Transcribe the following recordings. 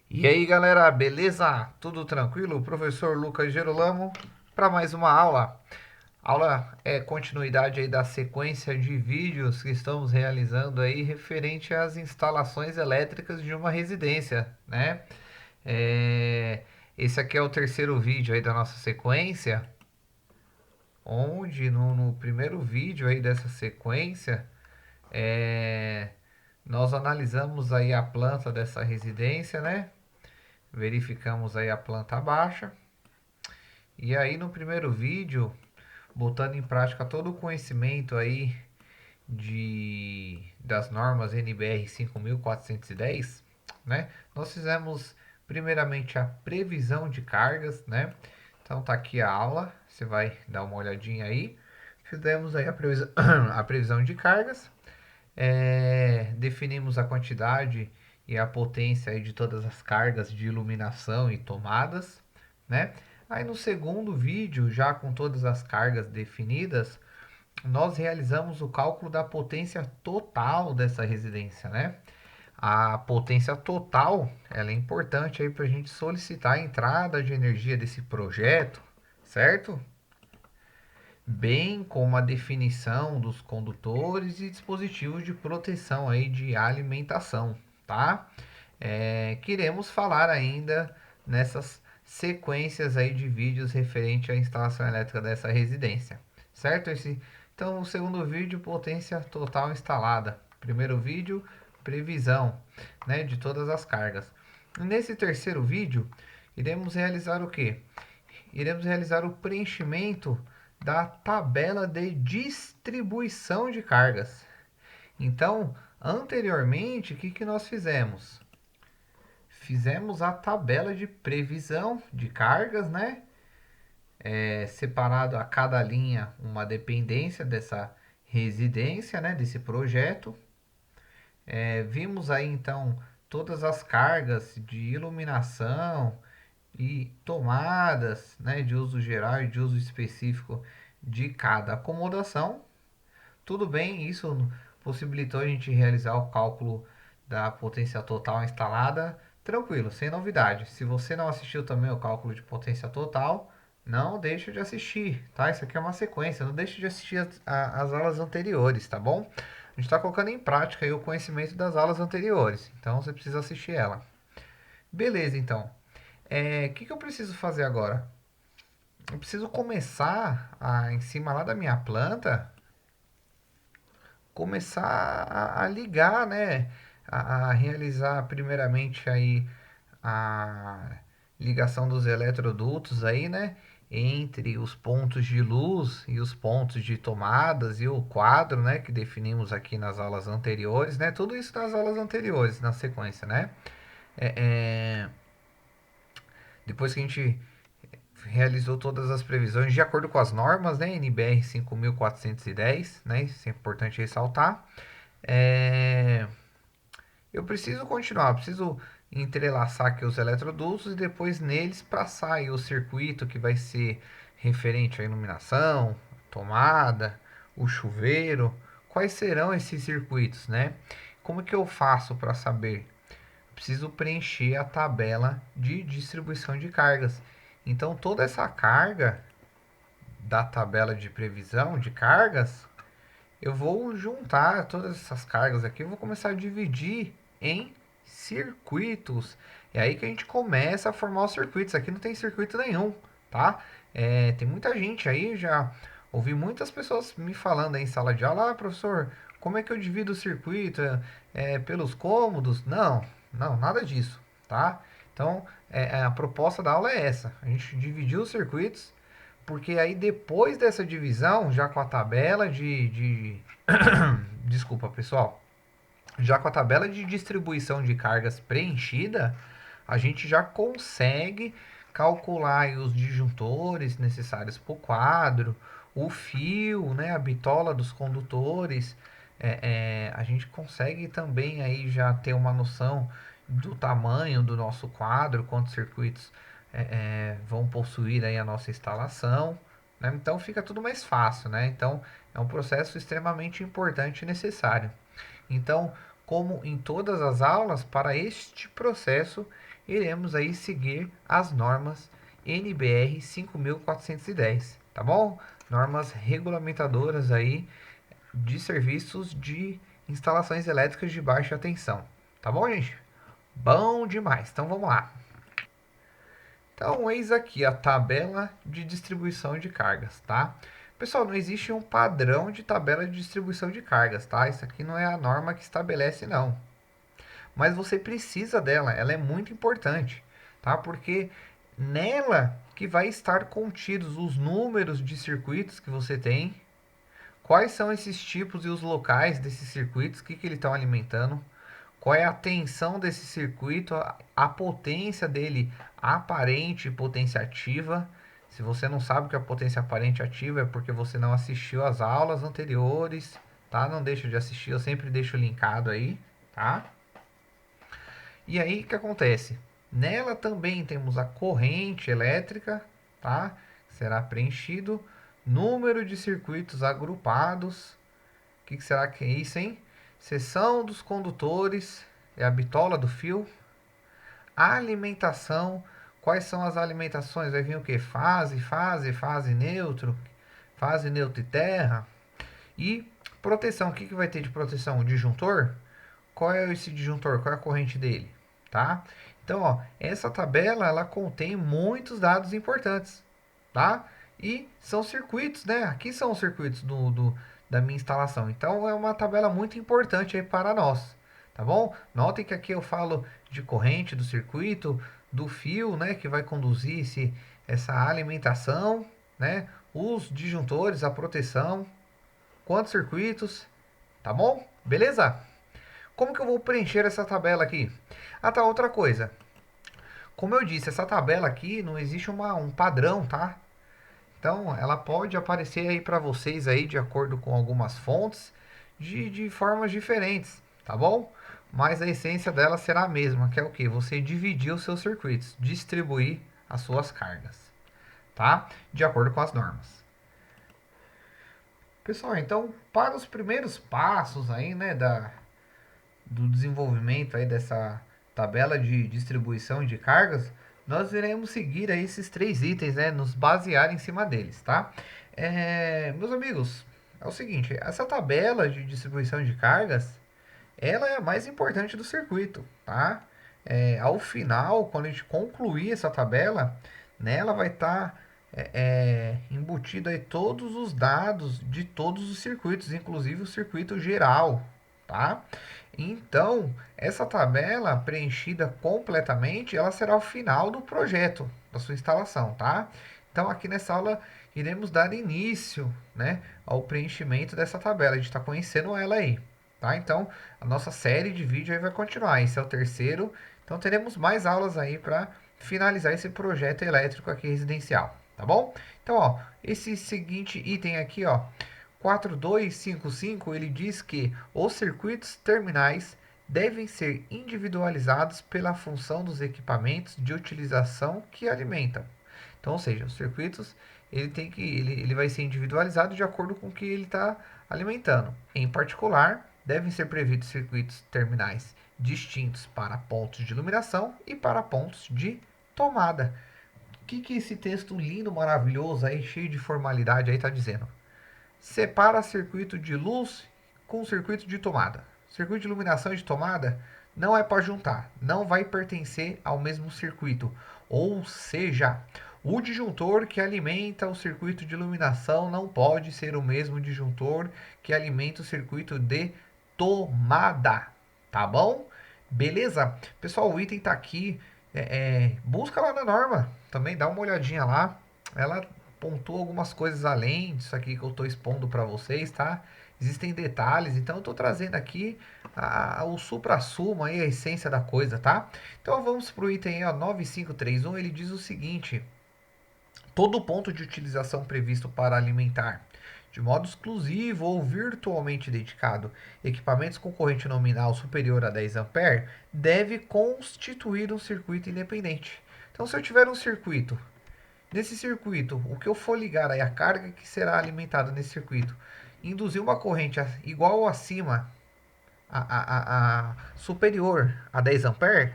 E aí galera, beleza? Tudo tranquilo? Professor Lucas Gerolamo para mais uma aula. Aula é continuidade aí da sequência de vídeos que estamos realizando aí referente às instalações elétricas de uma residência, né? É, Esse aqui é o terceiro vídeo aí da nossa sequência, onde no primeiro vídeo aí dessa sequência é, nós analisamos aí a planta dessa residência, né? Verificamos aí a planta baixa. E aí no primeiro vídeo, botando em prática todo o conhecimento aí das normas NBR 5410, né? Nós fizemos primeiramente a previsão de cargas, né? Então tá aqui a aula, você vai dar uma olhadinha aí. Fizemos aí a previsão, a previsão de cargas, definimos a quantidade e a potência aí de todas as cargas de iluminação e tomadas, né? Aí no segundo vídeo, já com todas as cargas definidas, nós realizamos o cálculo da potência total dessa residência, né? A potência total, ela é importante aí para a gente solicitar a entrada de energia desse projeto, certo? Bem como a definição dos condutores e dispositivos de proteção aí de alimentação, tá? Queremos falar ainda nessas sequências aí de vídeos referente à instalação elétrica dessa residência, certo? Então, o segundo vídeo, potência total instalada. Primeiro vídeo, previsão, né, de todas as cargas. Nesse terceiro vídeo, iremos realizar o que? Iremos realizar o preenchimento da tabela de distribuição de cargas. Então, anteriormente, o que nós fizemos? Fizemos a tabela de previsão de cargas, né? Separado a cada linha uma dependência dessa residência, né? Desse projeto. Vimos aí então todas as cargas de iluminação e tomadas, né? De uso geral e de uso específico de cada acomodação. Tudo bem, isso possibilitou a gente realizar o cálculo da potência total instalada tranquilo, sem novidade. Se você não assistiu também o cálculo de potência total, não deixe de assistir, tá? Isso aqui é uma sequência, não deixe de assistir as aulas anteriores, tá bom? A gente está colocando em prática aí o conhecimento das aulas anteriores, então você precisa assistir ela. Beleza, então. Que eu preciso fazer agora? Eu preciso começar em cima lá da minha planta, começar a ligar, né? A realizar primeiramente aí a ligação dos eletrodutos aí, né? Entre os pontos de luz e os pontos de tomadas e o quadro, né? Que definimos aqui nas aulas anteriores, né? Tudo isso nas aulas anteriores, na sequência, né? É, é, Depois que a gente realizou todas as previsões de acordo com as normas, né? NBR 5410, né? Isso é importante ressaltar. É, eu preciso continuar, eu preciso entrelaçar aqui os eletrodutos e depois neles passar aí o circuito que vai ser referente à iluminação, tomada, o chuveiro. Quais serão esses circuitos, né? Como que eu faço para saber? Preciso preencher a tabela de distribuição de cargas. Então toda essa carga da tabela de previsão de cargas, eu vou juntar todas essas cargas aqui, eu vou começar a dividir em circuitos. É aí que a gente começa a formar os circuitos. Aqui não tem circuito nenhum, tá? Tem muita gente aí, já ouvi muitas pessoas me falando aí em sala de aula, professor, como é que eu divido o circuito? Pelos cômodos? Não, não, nada disso, tá? Então, a proposta da aula é essa. A gente dividiu os circuitos, porque aí depois dessa divisão, já com a tabela desculpa, pessoal. Já com a tabela de distribuição de cargas preenchida, a gente já consegue calcular os disjuntores necessários para o quadro, o fio, né, a bitola dos condutores. A gente consegue também aí já ter uma noção do tamanho do nosso quadro, quantos circuitos vão possuir aí a nossa instalação, né? Então fica tudo mais fácil, né? Então é um processo extremamente importante e necessário. Então, como em todas as aulas, para este processo, iremos aí seguir as normas NBR 5410, tá bom? Normas regulamentadoras aí de serviços de instalações elétricas de baixa tensão. Tá bom, gente? Bom demais. Então vamos lá. Então, eis aqui a tabela de distribuição de cargas, tá? Pessoal, não existe um padrão de tabela de distribuição de cargas, tá? Isso aqui não é a norma que estabelece, não. Mas você precisa dela, ela é muito importante, tá? Porque nela que vai estar contidos os números de circuitos que você tem, quais são esses tipos e os locais desses circuitos, o que eles estão alimentando, qual é a tensão desse circuito, a potência dele aparente e potência ativa. Se você não sabe o que é a potência aparente ativa, é porque você não assistiu às aulas anteriores, tá? Não deixa de assistir, eu sempre deixo linkado aí, tá? E aí, o que acontece? Nela também temos a corrente elétrica, tá? Será preenchido. Número de circuitos agrupados. O que será que é isso, hein? Seção dos condutores, é a bitola do fio. Alimentação, quais são as alimentações? Vai vir o que? Fase neutro, fase neutro e terra. E proteção, o que vai ter de proteção? O disjuntor? Qual é esse disjuntor? Qual é a corrente dele? Tá? Então, ó, essa tabela ela contém muitos dados importantes, tá? E são circuitos, né? Aqui são os circuitos da minha instalação. Então, é uma tabela muito importante aí para nós, tá bom? Notem que aqui eu falo de corrente do circuito, do fio, né? Que vai conduzir essa alimentação, né? Os disjuntores, a proteção, quantos circuitos, tá bom? Beleza? Como que eu vou preencher essa tabela aqui? Ah, tá, outra coisa. Como eu disse, essa tabela aqui não existe um padrão, tá? Então, ela pode aparecer aí para vocês aí de acordo com algumas fontes de formas diferentes, tá bom? Mas a essência dela será a mesma, que é o que? Você dividir os seus circuitos, distribuir as suas cargas, tá? De acordo com as normas. Pessoal, então, para os primeiros passos aí, né, do desenvolvimento aí dessa tabela de distribuição de cargas, nós iremos seguir aí esses três itens, né? Nos basear em cima deles, tá? Meus amigos, é o seguinte, essa tabela de distribuição de cargas, ela é a mais importante do circuito, tá? Ao final, quando a gente concluir essa tabela, nela vai estar embutido aí todos os dados de todos os circuitos, inclusive o circuito geral, tá? Então, essa tabela preenchida completamente, ela será o final do projeto, da sua instalação, tá? Então, aqui nessa aula, iremos dar início, né, ao preenchimento dessa tabela. A gente está conhecendo ela aí, tá? Então, a nossa série de vídeo aí vai continuar. Esse é o terceiro. Então, teremos mais aulas aí para finalizar esse projeto elétrico aqui residencial, tá bom? Então, ó, esse seguinte item aqui, ó, 4255, ele diz que os circuitos terminais devem ser individualizados pela função dos equipamentos de utilização que alimentam. Então, ou seja, os circuitos ele vai ser individualizado de acordo com o que ele está alimentando. Em particular, devem ser previstos circuitos terminais distintos para pontos de iluminação e para pontos de tomada. O que esse texto lindo, maravilhoso aí, cheio de formalidade aí está dizendo? Separa circuito de luz com circuito de tomada. Circuito de iluminação e de tomada não é para juntar, não vai pertencer ao mesmo circuito. Ou seja, o disjuntor que alimenta o circuito de iluminação não pode ser o mesmo disjuntor que alimenta o circuito de tomada. Tá bom? Beleza? Pessoal, o item está aqui. Busca lá na norma. Também dá uma olhadinha lá. Ela pontua algumas coisas além disso aqui que eu estou expondo para vocês, tá? Existem detalhes, então eu estou trazendo aqui o supra-sumo, aí, a essência da coisa, tá? Então vamos para o item aí, ó, 9531, ele diz o seguinte: todo ponto de utilização previsto para alimentar, de modo exclusivo ou virtualmente dedicado, equipamentos com corrente nominal superior a 10 A deve constituir um circuito independente. Então, se eu tiver um circuito, nesse circuito, o que eu for ligar aí, a carga que será alimentada nesse circuito, induzir uma corrente igual ou acima superior a 10 amperes,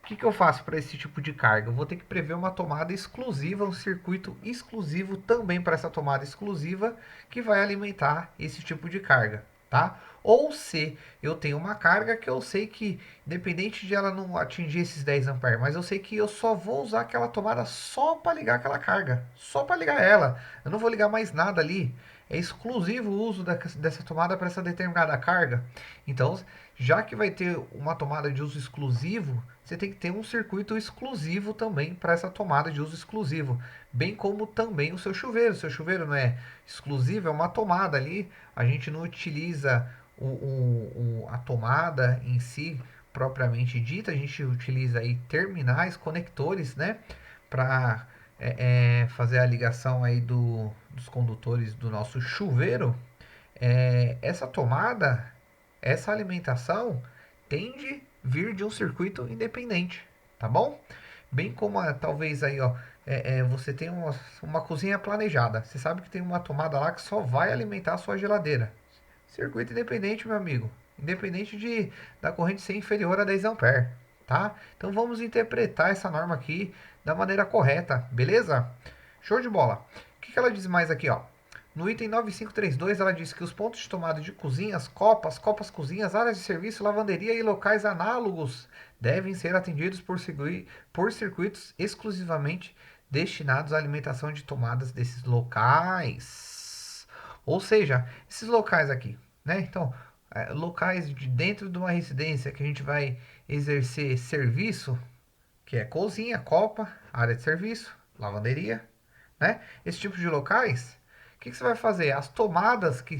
o que eu faço para esse tipo de carga? Eu vou ter que prever uma tomada exclusiva, um circuito exclusivo também para essa tomada exclusiva que vai alimentar esse tipo de carga, tá? Ou se eu tenho uma carga que eu sei que, independente de ela não atingir esses 10 amperes, mas eu sei que eu só vou usar aquela tomada só para ligar aquela carga, só para ligar ela. Eu não vou ligar mais nada ali. É exclusivo o uso dessa tomada para essa determinada carga. Então, já que vai ter uma tomada de uso exclusivo, você tem que ter um circuito exclusivo também para essa tomada de uso exclusivo. Bem como também o seu chuveiro. O seu chuveiro não é exclusivo, é uma tomada ali. A gente não utiliza a tomada em si propriamente dita, a gente utiliza aí terminais, conectores, né? Para fazer a ligação aí dos condutores do nosso chuveiro. Essa tomada, essa alimentação tende a vir de um circuito independente, tá bom? Bem como talvez aí, ó, você tem uma cozinha planejada. Você sabe que tem uma tomada lá que só vai alimentar a sua geladeira. Circuito independente, meu amigo. Independente da corrente ser inferior a 10 amperes, tá? Então vamos interpretar essa norma aqui da maneira correta, beleza? Show de bola. O que ela diz mais aqui, ó? No item 9532, ela diz que os pontos de tomada de cozinhas, copas cozinhas, áreas de serviço, lavanderia e locais análogos devem ser atendidos por circuitos exclusivamente destinados à alimentação de tomadas desses locais. Ou seja, esses locais aqui, né? Então, locais de dentro de uma residência que a gente vai exercer serviço, que é cozinha, copa, área de serviço, lavanderia, né? Esse tipo de locais, o que você vai fazer? As tomadas que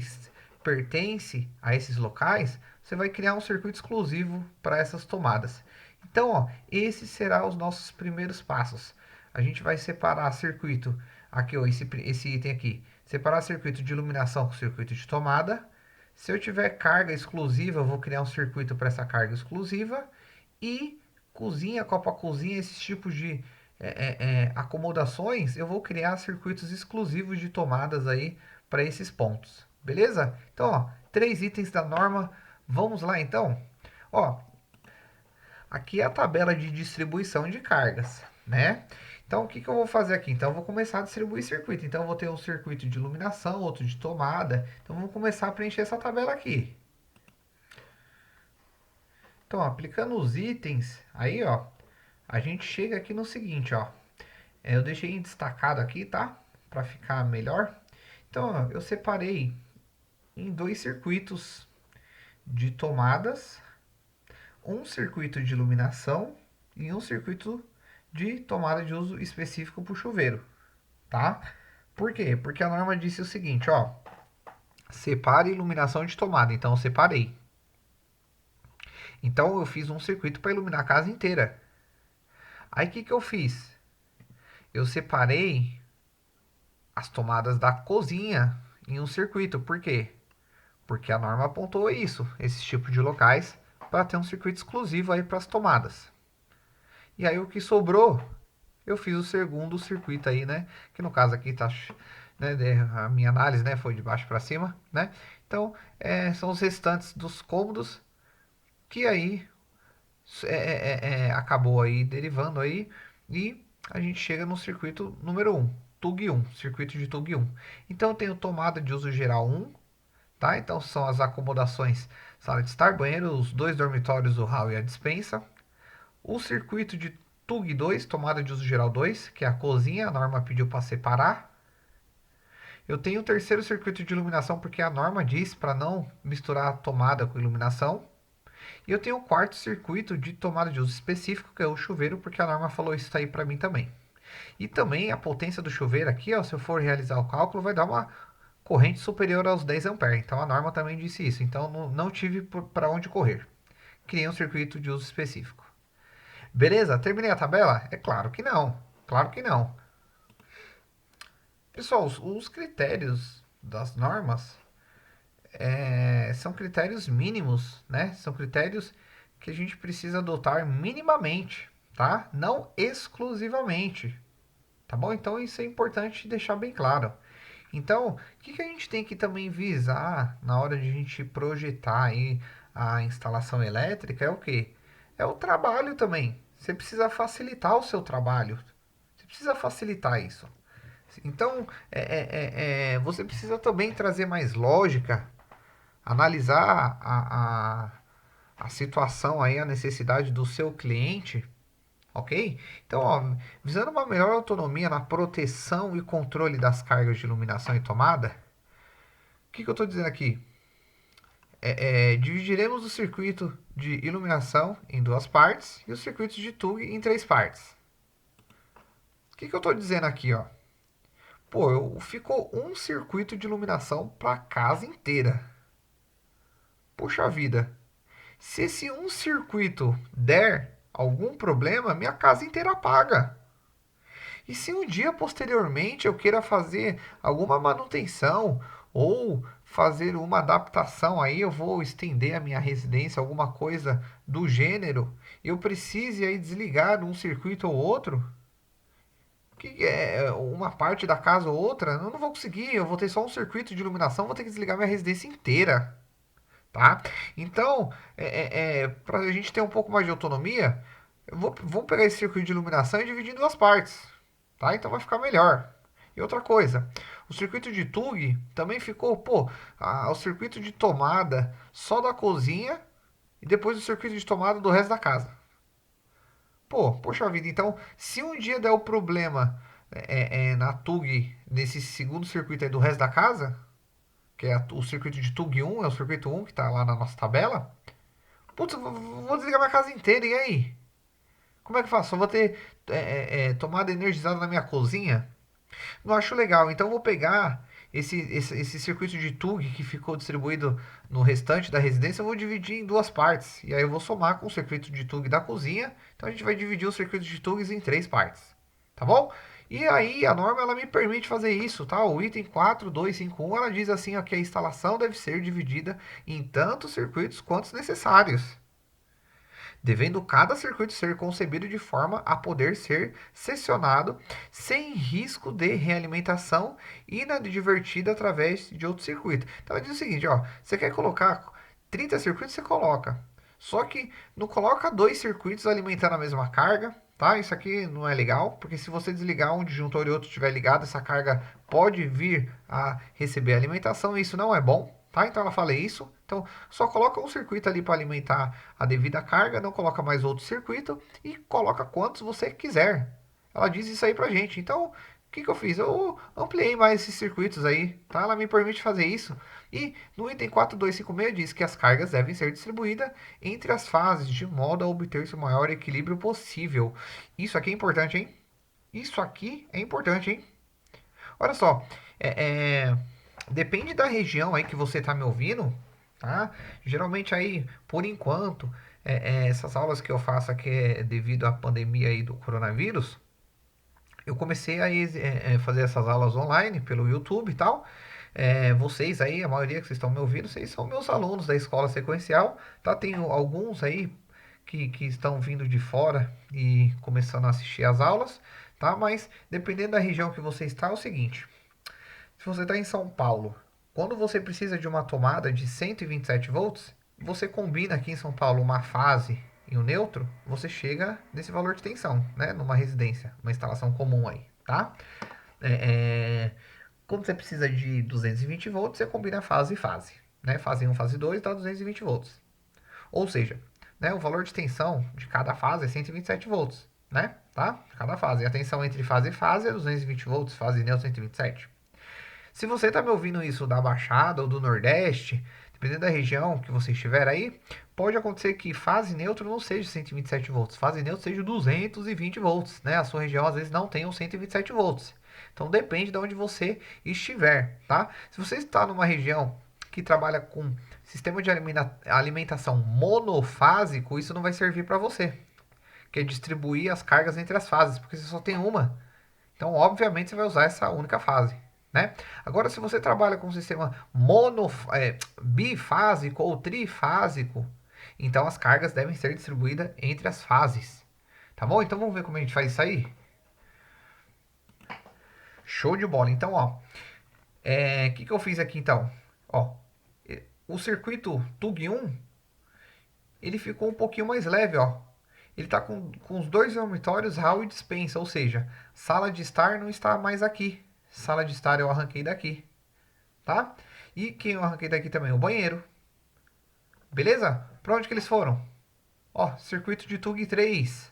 pertencem a esses locais, você vai criar um circuito exclusivo para essas tomadas. Então, ó, esses serão os nossos primeiros passos. A gente vai separar circuito, aqui ó, esse item aqui, separar circuito de iluminação com circuito de tomada. Se eu tiver carga exclusiva, eu vou criar um circuito para essa carga exclusiva. E cozinha, copa cozinha, esses tipos de acomodações, eu vou criar circuitos exclusivos de tomadas aí para esses pontos. Beleza? Então, ó, 3 itens da norma. Vamos lá então? Ó, aqui é a tabela de distribuição de cargas, né? Então, o que eu vou fazer aqui? Então, eu vou começar a distribuir circuito. Então, eu vou ter um circuito de iluminação, outro de tomada. Então, vamos começar a preencher essa tabela aqui. Então, aplicando os itens, aí, ó, a gente chega aqui no seguinte, ó. Eu deixei destacado aqui, tá? Para ficar melhor. Então, ó, eu separei em 2 circuitos de tomadas, um circuito de iluminação e um circuito de tomada de uso específico para o chuveiro, tá? Por quê? Porque a norma disse o seguinte, ó, separe iluminação de tomada, então eu separei. Então eu fiz um circuito para iluminar a casa inteira. Aí o que eu fiz? Eu separei as tomadas da cozinha em um circuito, por quê? Porque a norma apontou isso, esse tipo de locais, para ter um circuito exclusivo aí para as tomadas. E aí o que sobrou, eu fiz o segundo circuito aí, né? Que no caso aqui tá, né, a minha análise, né, foi de baixo para cima, né? Então, são os restantes dos cômodos que aí acabou aí derivando aí e a gente chega no circuito número 1, TUG 1, circuito de TUG 1. Então eu tenho tomada de uso geral 1, tá? Então são as acomodações, sala de estar, banheiro, os 2 dormitórios, o hall e a despensa. O circuito de TUG 2, tomada de uso geral 2, que é a cozinha, a norma pediu para separar. Eu tenho o terceiro circuito de iluminação porque a norma diz para não misturar a tomada com iluminação. E eu tenho o quarto circuito de tomada de uso específico, que é o chuveiro, porque a norma falou isso aí para mim também. E também a potência do chuveiro aqui, ó, se eu for realizar o cálculo, vai dar uma corrente superior aos 10 amperes. Então a norma também disse isso. Então não tive para onde correr. Criei um circuito de uso específico. Beleza? Terminei a tabela? É claro que não. Claro que não. Pessoal, os critérios das normas são critérios mínimos, né? São critérios que a gente precisa adotar minimamente, tá? Não exclusivamente, tá bom? Então isso é importante deixar bem claro. Então, o que a gente tem que também visar na hora de a gente projetar aí a instalação elétrica é o quê? É o trabalho também. Você precisa facilitar o seu trabalho. Você precisa facilitar isso. Então, você precisa também trazer mais lógica, analisar a situação aí, a necessidade do seu cliente, ok? Então, ó, visando uma melhor autonomia na proteção e controle das cargas de iluminação e tomada, o que eu estou dizendo aqui? Dividiremos o circuito de iluminação em duas partes e os circuitos de TUG em três partes. O que eu estou dizendo aqui, ó? Pô, ficou um circuito de iluminação para a casa inteira. Puxa vida, se esse um circuito der algum problema, minha casa inteira apaga. E se um dia posteriormente eu queira fazer alguma manutenção ou fazer uma adaptação, aí eu vou estender a minha residência, alguma coisa do gênero, eu precise aí desligar um circuito ou outro, que é uma parte da casa ou outra, eu não vou conseguir, eu vou ter só um circuito de iluminação, vou ter que desligar minha residência inteira, tá? Então, para a gente ter um pouco mais de autonomia, vamos pegar esse circuito de iluminação e dividir em duas partes, tá? Então vai ficar melhor. E outra coisa, o circuito de TUG também ficou, pô, o circuito de tomada só da cozinha e depois o circuito de tomada do resto da casa. Pô, poxa vida, então se um dia der o problema na TUG, nesse segundo circuito aí do resto da casa, que é o circuito de TUG 1, é o circuito 1 que está lá na nossa tabela. Putz, vou desligar minha casa inteira, e aí? Como é que eu faço? Eu vou ter tomada energizada na minha cozinha? Não acho legal, então eu vou pegar esse circuito de TUG que ficou distribuído no restante da residência, eu vou dividir em duas partes. E aí eu vou somar com o circuito de TUG da cozinha. Então a gente vai dividir o circuito de TUGs em três partes. Tá bom? E aí a norma ela me permite fazer isso, tá? O item 4251 ela diz assim ó, que a instalação deve ser dividida em tantos circuitos quantos necessários, devendo cada circuito ser concebido de forma a poder ser seccionado sem risco de realimentação inadvertida através de outro circuito. Então ela diz o seguinte, ó, você quer colocar 30 circuitos, você coloca. Só que não coloca dois circuitos alimentando a mesma carga, tá? Isso aqui não é legal, porque se você desligar um disjuntor e outro estiver ligado, essa carga pode vir a receber alimentação, e isso não é bom, tá? Então ela fala isso. Então só coloca um circuito ali para alimentar a devida carga, não coloca mais outro circuito e coloca quantos você quiser. Ela diz isso aí pra gente. Então, o que eu fiz? Eu ampliei mais esses circuitos aí, tá? Ela me permite fazer isso. E no item 4256 diz que as cargas devem ser distribuídas entre as fases de modo a obter-se o maior equilíbrio possível. Isso aqui é importante, hein? Isso aqui é importante, hein? Olha só, depende da região aí que você está me ouvindo, tá? Geralmente aí, por enquanto, essas aulas que eu faço aqui devido à pandemia aí do coronavírus, eu comecei a fazer essas aulas online pelo YouTube e tal. Vocês aí, a maioria que vocês estão me ouvindo, vocês são meus alunos da escola sequencial, tá? Tenho alguns aí que estão vindo de fora e começando a assistir às aulas, tá? Mas dependendo da região que você está, é o seguinte: se você está em São Paulo, quando você precisa de uma tomada de 127 volts, você combina aqui em São Paulo uma fase e um neutro, você chega nesse valor de tensão, né? Numa residência, uma instalação comum aí, tá? É, é, Quando você precisa de 220 volts, você combina fase e fase, né? Fase 1, fase 2 dá 220 volts. Ou seja, né, o valor de tensão de cada fase é 127 volts, né? Tá? Cada fase. E a tensão entre fase e fase é 220 volts, fase neutra 127. Se você está me ouvindo isso da Baixada ou do Nordeste, dependendo da região que você estiver aí, pode acontecer que fase neutro não seja 127 volts, fase neutro seja 220 volts, né? A sua região às vezes não tem os 127 volts. Então depende de onde você estiver, tá? Se você está numa região que trabalha com sistema de alimentação monofásico, isso não vai servir para você, que é distribuir as cargas entre as fases, porque você só tem uma. Então, obviamente, você vai usar essa única fase, né? Agora, se você trabalha com um sistema bifásico ou trifásico, então as cargas devem ser distribuídas entre as fases, tá bom? Então, vamos ver como a gente faz isso aí? Show de bola. Então, ó, que eu fiz aqui, então? Ó, o circuito TUG 1, ele ficou um pouquinho mais leve, ó. Ele está com os dois dormitórios, hall e despensa, ou seja, sala de estar não está mais aqui. Sala de estar eu arranquei daqui, tá? E quem eu arranquei daqui também? O banheiro. Beleza? Para onde que eles foram? Ó, circuito de TUG 3.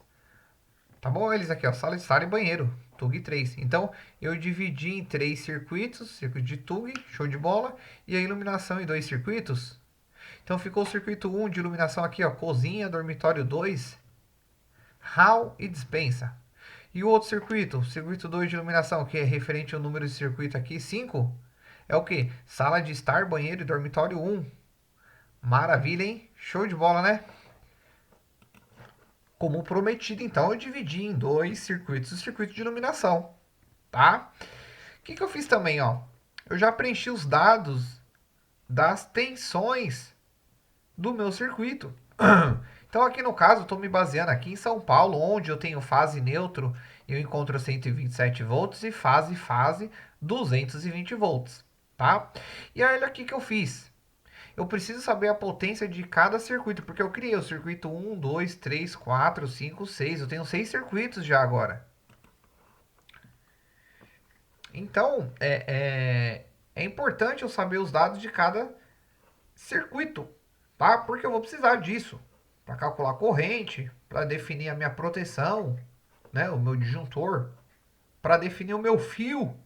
Tá bom? Eles aqui, ó, sala de estar e banheiro. TUG 3. Então, eu dividi em 3 circuitos, circuito de TUG, show de bola, e a iluminação em 2 circuitos. Então, ficou o circuito 1 de iluminação aqui, ó, cozinha, dormitório 2, hall e despensa. E o outro circuito, circuito 2 de iluminação, que é referente ao número de circuito aqui, 5, é o que? Sala de estar, banheiro e dormitório 1. Maravilha, hein? Show de bola, né? Como prometido, então, eu dividi em 2 circuitos o circuito de iluminação, tá? O que eu fiz também, ó? Eu já preenchi os dados das tensões do meu circuito. Então, aqui no caso, estou me baseando aqui em São Paulo, onde eu tenho fase neutro, eu encontro 127 volts e fase 220 volts, tá? E aí, olha aqui que eu fiz. Eu preciso saber a potência de cada circuito, porque eu criei o circuito 1, 2, 3, 4, 5, 6. Eu tenho 6 circuitos já agora. Então, é importante eu saber os dados de cada circuito, tá? Porque eu vou precisar disso para calcular a corrente, para definir a minha proteção, né? O meu disjuntor, para definir o meu fio.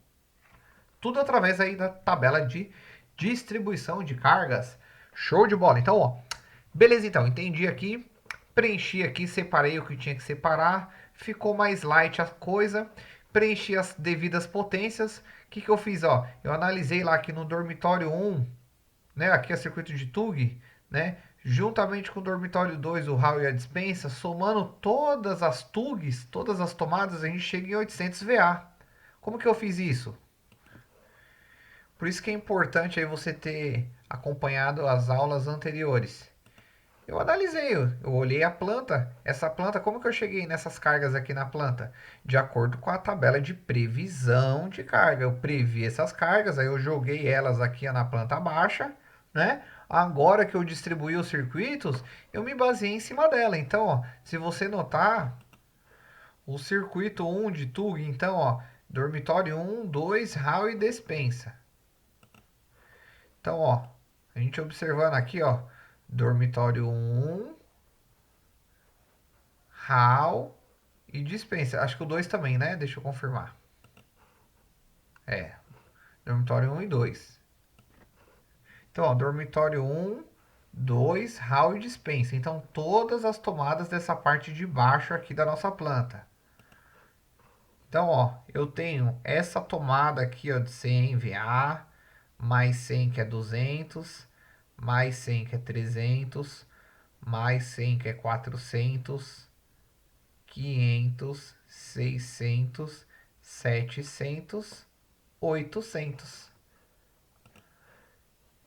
Tudo através aí da tabela de distribuição de cargas. Show de bola. Então, ó, beleza, então, entendi aqui, preenchi aqui, separei o que tinha que separar, ficou mais light a coisa, preenchi as devidas potências. O que eu fiz, ó? Eu analisei lá que no dormitório 1, né, aqui é circuito de TUG, né, juntamente com o dormitório 2, o hall e a dispensa, somando todas as TUGs, todas as tomadas, a gente chega em 800 VA. Como que eu fiz isso? Por isso que é importante aí você ter acompanhado as aulas anteriores. Eu analisei, eu olhei a planta. Essa planta, como que eu cheguei nessas cargas aqui na planta? De acordo com a tabela de previsão de carga. Eu previ essas cargas, aí eu joguei elas aqui na planta baixa, né? Agora que eu distribuí os circuitos, eu me baseei em cima dela. Então, ó, se você notar, o circuito 1 de TUG, então, ó, dormitório 1, 2, hall e despensa. Então, ó, a gente observando aqui, ó, dormitório 1, hall e dispensa. Acho que o 2 também, né? Deixa eu confirmar. É, dormitório 1 e 2. Então, ó, dormitório 1, 2, hall e dispensa. Então, todas as tomadas dessa parte de baixo aqui da nossa planta. Então, ó, eu tenho essa tomada aqui, ó, de 100 VA, mais 100 que é 200, mais 100 que é 300, mais 100 que é 400, 500, 600, 700, 800.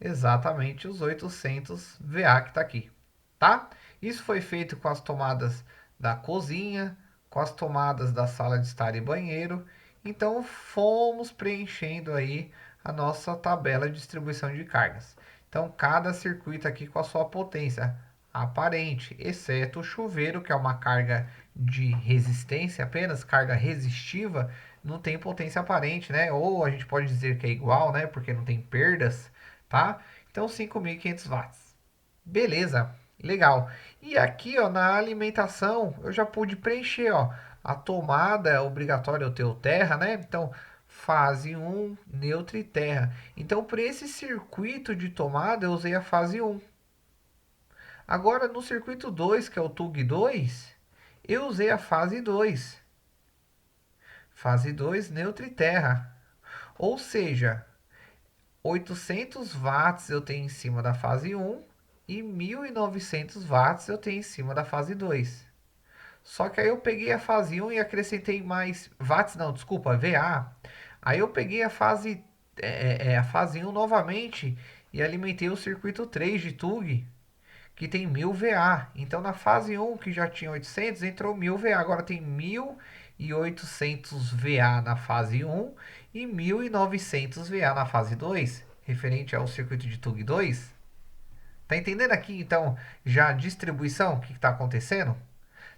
Exatamente os 800 VA que está aqui, tá? Isso foi feito com as tomadas da cozinha, com as tomadas da sala de estar e banheiro. Então fomos preenchendo aí a nossa tabela de distribuição de cargas. Então cada circuito aqui com a sua potência aparente, exceto o chuveiro, que é uma carga de resistência, apenas carga resistiva, não tem potência aparente, né? Ou a gente pode dizer que é igual, né? Porque não tem perdas, tá? Então 5.500 watts. Beleza, legal. E aqui, ó, na alimentação, eu já pude preencher, ó, a tomada é obrigatória eu ter o terra, né? Então, fase 1, neutro e terra. Então, para esse circuito de tomada, eu usei a fase 1. Agora, no circuito 2, que é o TUG 2, eu usei a fase 2. Fase 2, neutro e terra. Ou seja, 800 watts eu tenho em cima da fase 1 e 1.900 watts eu tenho em cima da fase 2. Só que aí eu peguei a fase 1 e acrescentei mais watts, não, desculpa, VA. Aí eu peguei a fase 1 novamente e alimentei o circuito 3 de TUG, que tem 1000 VA. Então na fase 1, que já tinha 800, entrou 1000 VA. Agora tem 1.800 VA na fase 1 e 1.900 VA na fase 2, referente ao circuito de TUG 2. Tá entendendo aqui, então, já a distribuição, o que está acontecendo?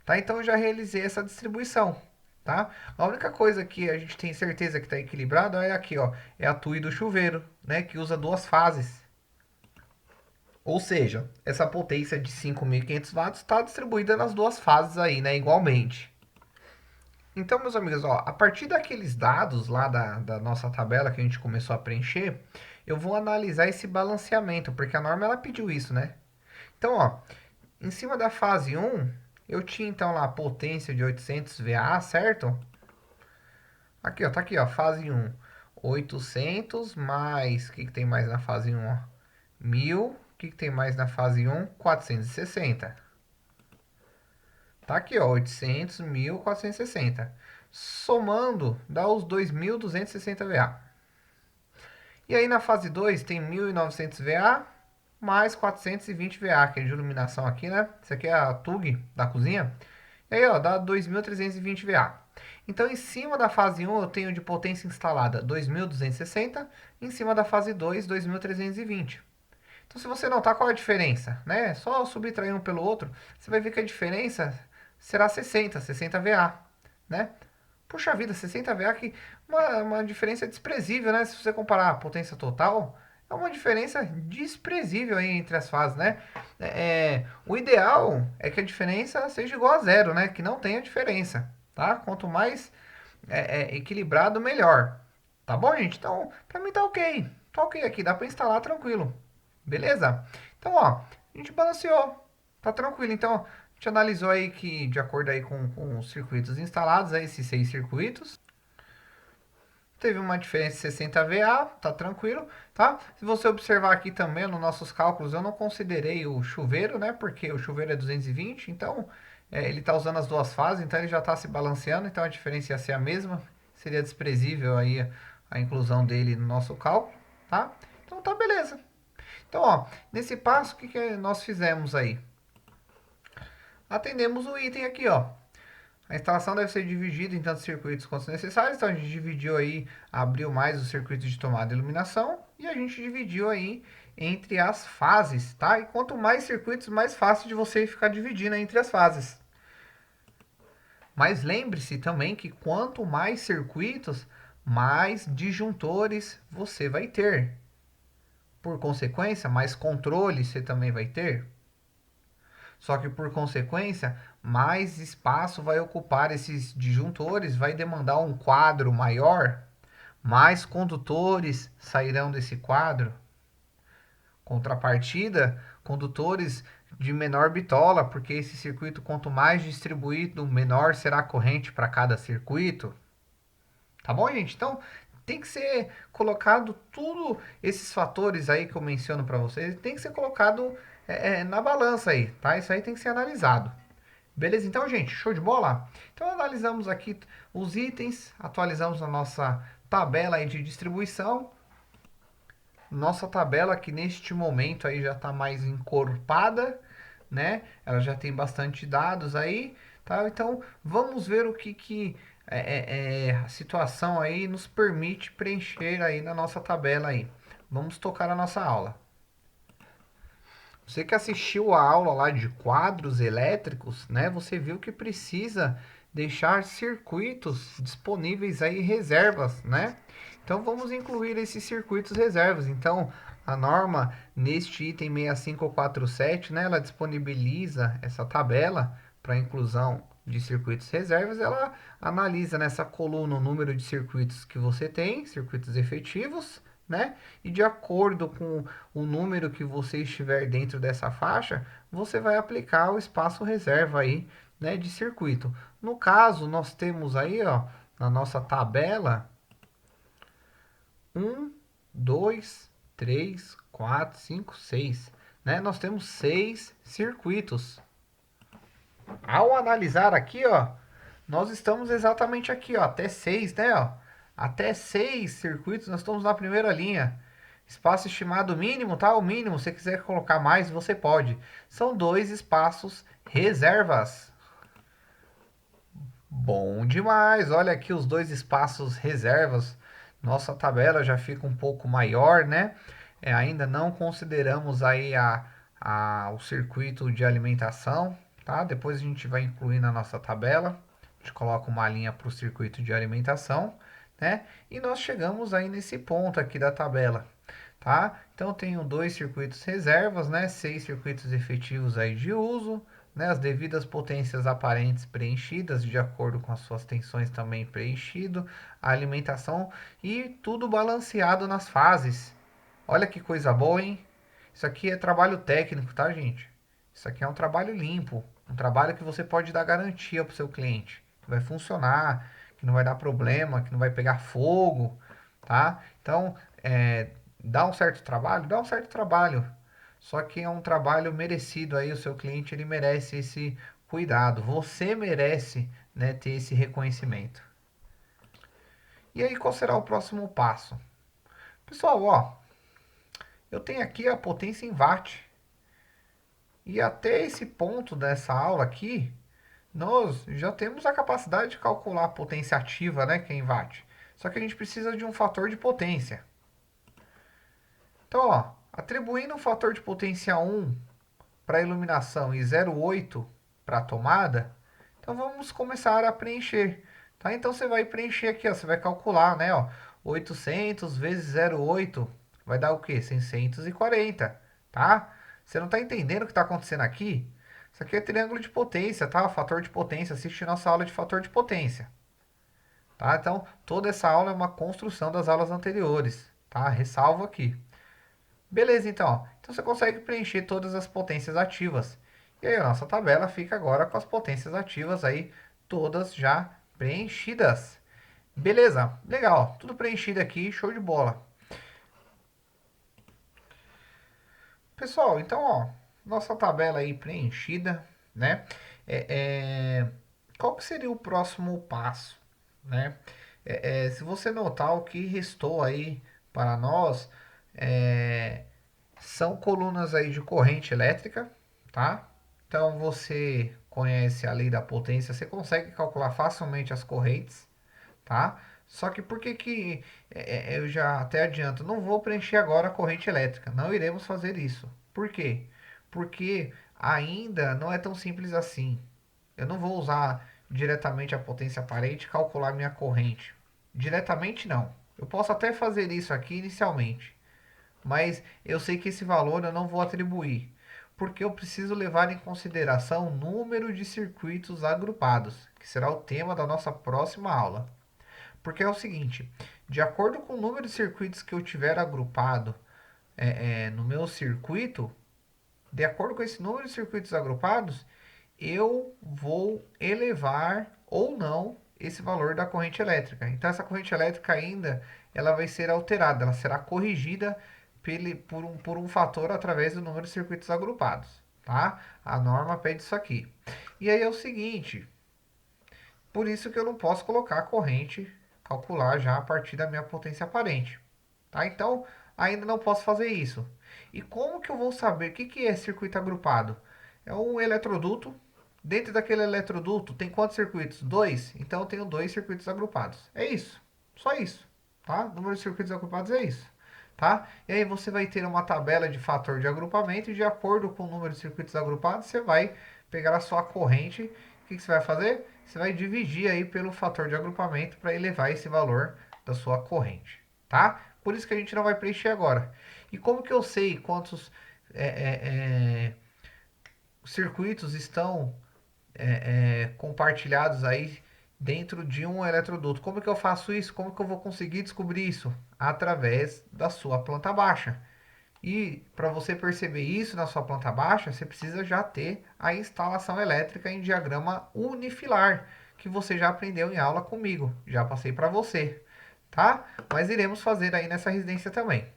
Tá? Então, eu já realizei essa distribuição. Tá? A única coisa que a gente tem certeza que está equilibrado é aqui, ó, é a TUI do chuveiro, né, que usa duas fases. Ou seja, essa potência de 5.500 watts está distribuída nas duas fases aí, né, igualmente. Então, meus amigos, ó, a partir daqueles dados lá da nossa tabela que a gente começou a preencher, eu vou analisar esse balanceamento, porque a norma ela pediu isso, né? Então, ó, em cima da fase 1, eu tinha então lá a potência de 800 VA, certo? Aqui, ó, tá aqui, ó, fase 1, 800 mais, o que tem mais na fase 1, ó? 1000, o que tem mais na fase 1? 460. Tá aqui, ó, 800, 1000, 460. Somando, dá os 2.260 VA. E aí na fase 2 tem 1.900 VA mais 420 VA, que é de iluminação aqui, né? Isso aqui é a TUG da cozinha. E aí, ó, dá 2.320 VA. Então, em cima da fase 1, eu tenho de potência instalada 2.260. Em cima da fase 2, 2.320. Então, se você notar qual é a diferença, né? Só subtrair um pelo outro, você vai ver que a diferença será 60 VA, né? Puxa vida, 60 VA que uma diferença desprezível, né? Se você comparar a potência total, é uma diferença desprezível aí entre as fases, né? O ideal é que a diferença seja igual a zero, né? Que não tenha diferença, tá? Quanto mais equilibrado, melhor. Tá bom, gente? Então, pra mim tá ok. Tá ok aqui, dá pra instalar tranquilo. Beleza? Então, ó, a gente balanceou. Tá tranquilo. Então, a gente analisou aí que, de acordo aí com os circuitos instalados, aí, esses 6 circuitos, teve uma diferença de 60 VA, tá tranquilo, tá? Se você observar aqui também nos nossos cálculos, eu não considerei o chuveiro, né? Porque o chuveiro é 220, então ele tá usando as duas fases, então ele já tá se balanceando, então a diferença ia ser a mesma. Seria desprezível aí a inclusão dele no nosso cálculo, tá? Então tá beleza. Então, ó, nesse passo, o que, que nós fizemos aí? Atendemos o item aqui, ó. A instalação deve ser dividida em tantos circuitos quanto necessários. Então, a gente dividiu aí, abriu mais os circuitos de tomada e iluminação. E a gente dividiu aí entre as fases, tá? E quanto mais circuitos, mais fácil de você ficar dividindo entre as fases. Mas lembre-se também que quanto mais circuitos, mais disjuntores você vai ter. Por consequência, mais controle você também vai ter. Só que por consequência, mais espaço vai ocupar esses disjuntores, vai demandar um quadro maior, mais condutores sairão desse quadro. Contrapartida, condutores de menor bitola, porque esse circuito, quanto mais distribuído, menor será a corrente para cada circuito. Tá bom, gente? Então, tem que ser colocado tudo esses fatores aí que eu menciono para vocês, tem que ser colocado na balança aí, tá? Isso aí tem que ser analisado. Beleza? Então, gente, show de bola? Então, analisamos aqui os itens, atualizamos a nossa tabela aí de distribuição. Nossa tabela que neste momento aí já está mais encorpada, né? Ela já tem bastante dados aí, tá? Então, vamos ver o que a situação aí nos permite preencher aí na nossa tabela aí. Vamos tocar a nossa aula. Você que assistiu a aula lá de quadros elétricos, né? Você viu que precisa deixar circuitos disponíveis aí reservas, né? Então vamos incluir esses circuitos reservas. Então a norma neste item 6547, né? Ela disponibiliza essa tabela para inclusão de circuitos reservas. Ela analisa nessa coluna o número de circuitos que você tem, circuitos efetivos, né? E de acordo com o número que você estiver dentro dessa faixa, você vai aplicar o espaço reserva aí, né, de circuito. No caso, nós temos aí, ó, na nossa tabela, 1, 2, 3, 4, 5, 6, né? Nós temos 6 circuitos. Ao analisar aqui, ó, nós estamos exatamente aqui, ó, até 6, né, ó? Até 6 circuitos, nós estamos na primeira linha. Espaço estimado mínimo, tá? O mínimo, se quiser colocar mais, você pode. São 2 espaços reservas. Bom demais. Olha aqui os 2 espaços reservas. Nossa tabela já fica um pouco maior, né? Ainda não consideramos aí o circuito de alimentação, tá? Depois a gente vai incluir na nossa tabela. A gente coloca uma linha para o circuito de alimentação, né? E nós chegamos aí nesse ponto aqui da tabela, tá? Então tenho dois circuitos reservas, né? 6 circuitos efetivos aí de uso, né? As devidas potências aparentes preenchidas de acordo com as suas tensões também preenchido, a alimentação e tudo balanceado nas fases. Olha que coisa boa, hein? Isso aqui é trabalho técnico, tá, gente? Isso aqui é um trabalho limpo, um trabalho que você pode dar garantia para o seu cliente, que vai funcionar, que não vai dar problema, que não vai pegar fogo, tá? Então, dá um certo trabalho? Dá um certo trabalho. Só que é um trabalho merecido aí, o seu cliente ele merece esse cuidado. Você merece, né, ter esse reconhecimento. E aí, qual será o próximo passo? Pessoal, ó, eu tenho aqui a potência em watt. E até esse ponto dessa aula aqui, nós já temos a capacidade de calcular a potência ativa, né, que é em watt. Só que a gente precisa de um fator de potência. Então, ó, atribuindo um fator de potência 1 para a iluminação e 0,8 para a tomada, então vamos começar a preencher. Tá? Então você vai preencher aqui, ó, você vai calcular, né, ó, 800 vezes 0,8 vai dar o quê? 640, tá? Você não está entendendo o que está acontecendo aqui? Isso aqui é triângulo de potência, tá? Fator de potência. Assiste nossa aula de fator de potência. Tá? Então, toda essa aula é uma construção das aulas anteriores. Tá? Ressalvo aqui. Beleza, então. Ó. Então, você consegue preencher todas as potências ativas. E aí, a nossa tabela fica agora com as potências ativas aí, todas já preenchidas. Beleza, legal. Tudo preenchido aqui, show de bola. Pessoal, então, ó, nossa tabela aí preenchida, né? É, é, qual que seria o próximo passo, né? Se você notar o que restou aí para nós, é, são colunas aí de corrente elétrica, tá? Então você conhece a lei da potência, você consegue calcular facilmente as correntes, tá? Só que por que que eu já até adianto, não vou preencher agora a corrente elétrica, não iremos fazer isso. Por quê? Porque ainda não é tão simples assim. Eu não vou usar diretamente a potência aparente e calcular minha corrente. Diretamente não. Eu posso até fazer isso aqui inicialmente, mas eu sei que esse valor eu não vou atribuir, porque eu preciso levar em consideração o número de circuitos agrupados, que será o tema da nossa próxima aula. Porque é o seguinte, de acordo com o número de circuitos que eu tiver agrupado no meu circuito, de acordo com esse número de circuitos agrupados, eu vou elevar ou não esse valor da corrente elétrica. Então essa corrente elétrica ainda ela vai ser alterada, ela será corrigida por um fator através do número de circuitos agrupados. Tá? A norma pede isso aqui. E aí é o seguinte, por isso que eu não posso colocar a corrente, calcular já a partir da minha potência aparente. Tá? Então, ainda não posso fazer isso. E como que eu vou saber o que é circuito agrupado? É um eletroduto. Dentro daquele eletroduto tem quantos circuitos? Dois. Então eu tenho dois circuitos agrupados. É isso. Só isso. Tá? O número de circuitos agrupados é isso. Tá? E aí você vai ter uma tabela de fator de agrupamento e de acordo com o número de circuitos agrupados, você vai pegar a sua corrente. O que você vai fazer? Você vai dividir aí pelo fator de agrupamento para elevar esse valor da sua corrente. Tá? Por isso que a gente não vai preencher agora. E como que eu sei quantos circuitos estão compartilhados aí dentro de um eletroduto? Como que eu faço isso? Como que eu vou conseguir descobrir isso? Através da sua planta baixa. E para você perceber isso na sua planta baixa, você precisa já ter a instalação elétrica em diagrama unifilar, que você já aprendeu em aula comigo. Já passei para você, tá? Mas iremos fazer aí nessa residência também.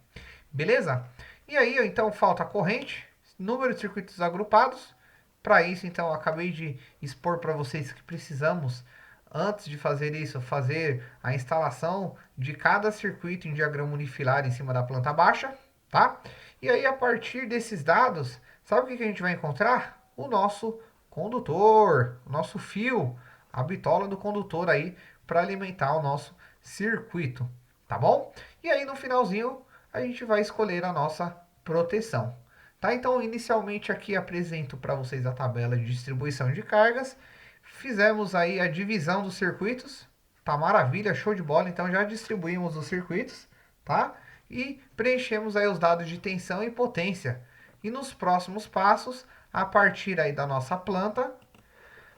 Beleza? E aí, então, falta a corrente, número de circuitos agrupados. Para isso, então, eu acabei de expor para vocês que precisamos, antes de fazer isso, fazer a instalação de cada circuito em diagrama unifilar em cima da planta baixa, tá? E aí, a partir desses dados, sabe o que a gente vai encontrar? O nosso condutor, o nosso fio, a bitola do condutor aí, para alimentar o nosso circuito, tá bom? E aí, no finalzinho, a gente vai escolher a nossa proteção. Tá? Então, inicialmente aqui apresento para vocês a tabela de distribuição de cargas. Fizemos aí a divisão dos circuitos. Tá maravilha, show de bola. Então já distribuímos os circuitos, tá? E preenchemos aí os dados de tensão e potência. E nos próximos passos, a partir aí da nossa planta,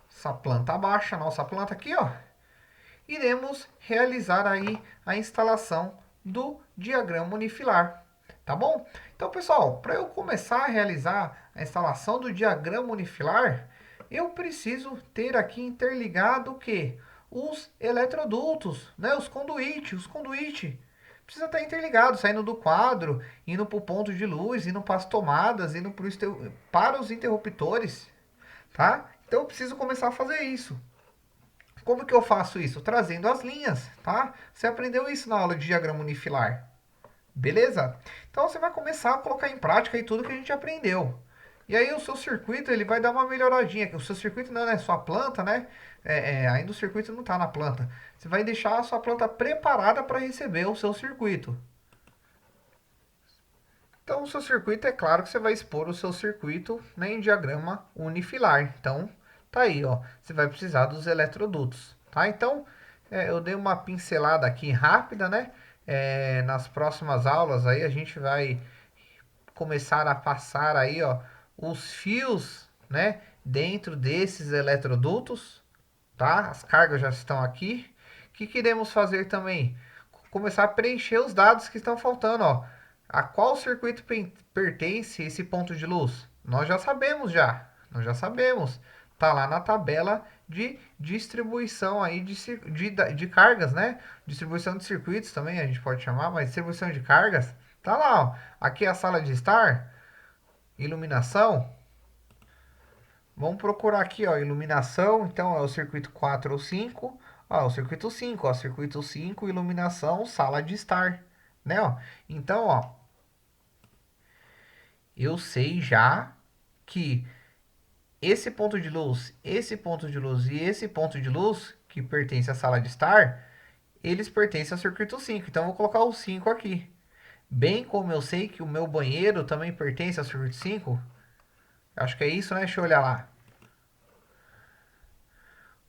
essa planta baixa, nossa planta aqui, ó, iremos realizar aí a instalação do diagrama unifilar, tá bom? Então, pessoal, para eu começar a realizar a instalação do diagrama unifilar, eu preciso ter aqui interligado o quê? Os eletrodutos, né? Os conduíte. Precisa estar interligado, saindo do quadro, indo para o ponto de luz, indo para as tomadas, indo para os interruptores, tá? Então eu preciso começar a fazer isso. Como que eu faço isso? Trazendo as linhas, tá? Você aprendeu isso na aula de diagrama unifilar, beleza? Então você vai começar a colocar em prática aí tudo que a gente aprendeu. E aí o seu circuito ele vai dar uma melhoradinha. O seu circuito não é sua planta, né? Ainda o circuito não está na planta. Você vai deixar a sua planta preparada para receber o seu circuito. Então o seu circuito, é claro que você vai expor o seu circuito, né, em diagrama unifilar. Então tá aí, ó. Você vai precisar dos eletrodutos, tá? Então eu dei uma pincelada aqui rápida, né? Nas próximas aulas aí a gente vai começar a passar aí, ó, os fios, né, dentro desses eletrodutos, tá? As cargas já estão aqui. O que queremos fazer também? Começar a preencher os dados que estão faltando, ó. A qual circuito pertence esse ponto de luz? Nós já sabemos já. Nós já sabemos. Tá lá na tabela de distribuição aí de cargas, né? Distribuição de circuitos também a gente pode chamar, mas distribuição de cargas. Tá lá, ó. Aqui é a sala de estar. Iluminação. Vamos procurar aqui, ó, iluminação. Então é o circuito 4 ou 5. Ó, o circuito 5, ó, circuito 5, iluminação, sala de estar, né, ó? Então, ó, eu sei já que esse ponto de luz, esse ponto de luz e esse ponto de luz, que pertence à sala de estar, eles pertencem ao circuito 5. Então, eu vou colocar o 5 aqui. Bem como eu sei que o meu banheiro também pertence ao circuito 5. Acho que é isso, né? Deixa eu olhar lá.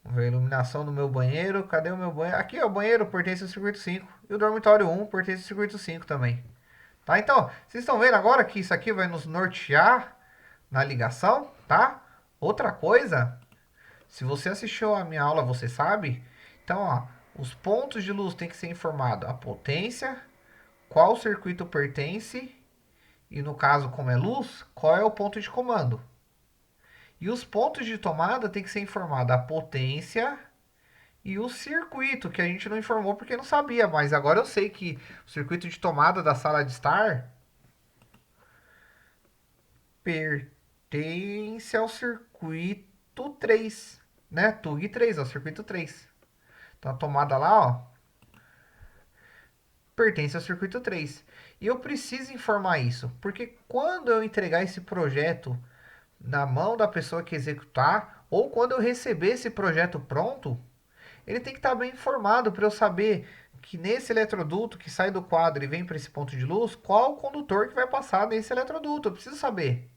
Vamos ver a iluminação do meu banheiro. Cadê o meu banheiro? Aqui, ó, o banheiro pertence ao circuito 5. E o dormitório 1 pertence ao circuito 5 também. Tá? Então, vocês estão vendo agora que isso aqui vai nos nortear na ligação, tá? Outra coisa, se você assistiu a minha aula, você sabe. Então, ó, os pontos de luz tem que ser informado a potência, qual circuito pertence e no caso, como é luz, qual é o ponto de comando. E os pontos de tomada tem que ser informado a potência e o circuito, que a gente não informou porque não sabia, mas agora eu sei que o circuito de tomada da sala de estar pertence ao circuito 3, né? TUG 3, ao circuito 3. Então a tomada lá, ó, pertence ao circuito 3. E eu preciso informar isso, porque quando eu entregar esse projeto na mão da pessoa que executar, ou quando eu receber esse projeto pronto, ele tem que estar bem informado para eu saber que nesse eletroduto que sai do quadro e vem para esse ponto de luz, qual o condutor que vai passar nesse eletroduto. Eu preciso saber.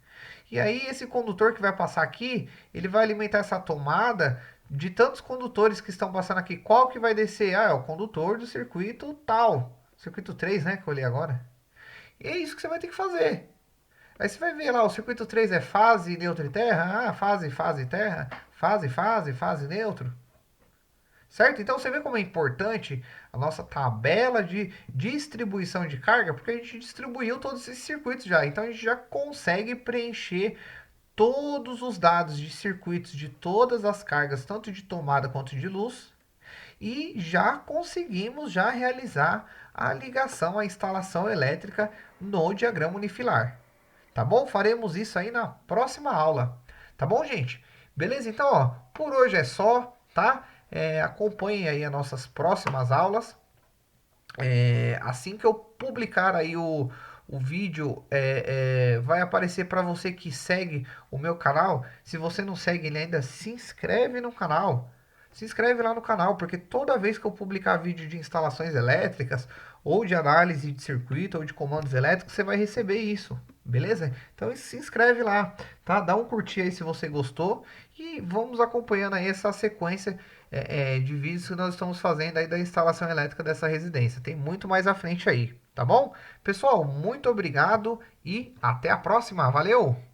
E aí esse condutor que vai passar aqui, ele vai alimentar essa tomada de tantos condutores que estão passando aqui. Qual que vai descer? Ah, é o condutor do circuito tal. Circuito 3, né, que eu olhei agora. E é isso que você vai ter que fazer. Aí você vai ver lá, o circuito 3 é fase, neutro e terra. Ah, fase, fase, terra. Fase, fase, fase, neutro. Certo? Então você vê como é importante a nossa tabela de distribuição de carga, porque a gente distribuiu todos esses circuitos já. Então a gente já consegue preencher todos os dados de circuitos de todas as cargas, tanto de tomada quanto de luz, e já conseguimos já realizar a ligação, a instalação elétrica no diagrama unifilar. Tá bom? Faremos isso aí na próxima aula. Tá bom, gente? Beleza? Então, ó, por hoje é só, tá? Acompanhem aí as nossas próximas aulas. Assim que eu publicar aí o vídeo, vai aparecer para você que segue o meu canal. Se você não segue ele ainda, se inscreve no canal. se inscreve lá no canal, porque toda vez que eu publicar vídeo de instalações elétricas, ou de análise de circuito, ou de comandos elétricos, você vai receber isso, beleza? Então se inscreve lá, tá? Dá um curtir aí se você gostou e vamos acompanhando aí essa sequência de vídeos que nós estamos fazendo aí da instalação elétrica dessa residência. Tem muito mais à frente aí, tá bom? Pessoal, muito obrigado e até a próxima. Valeu!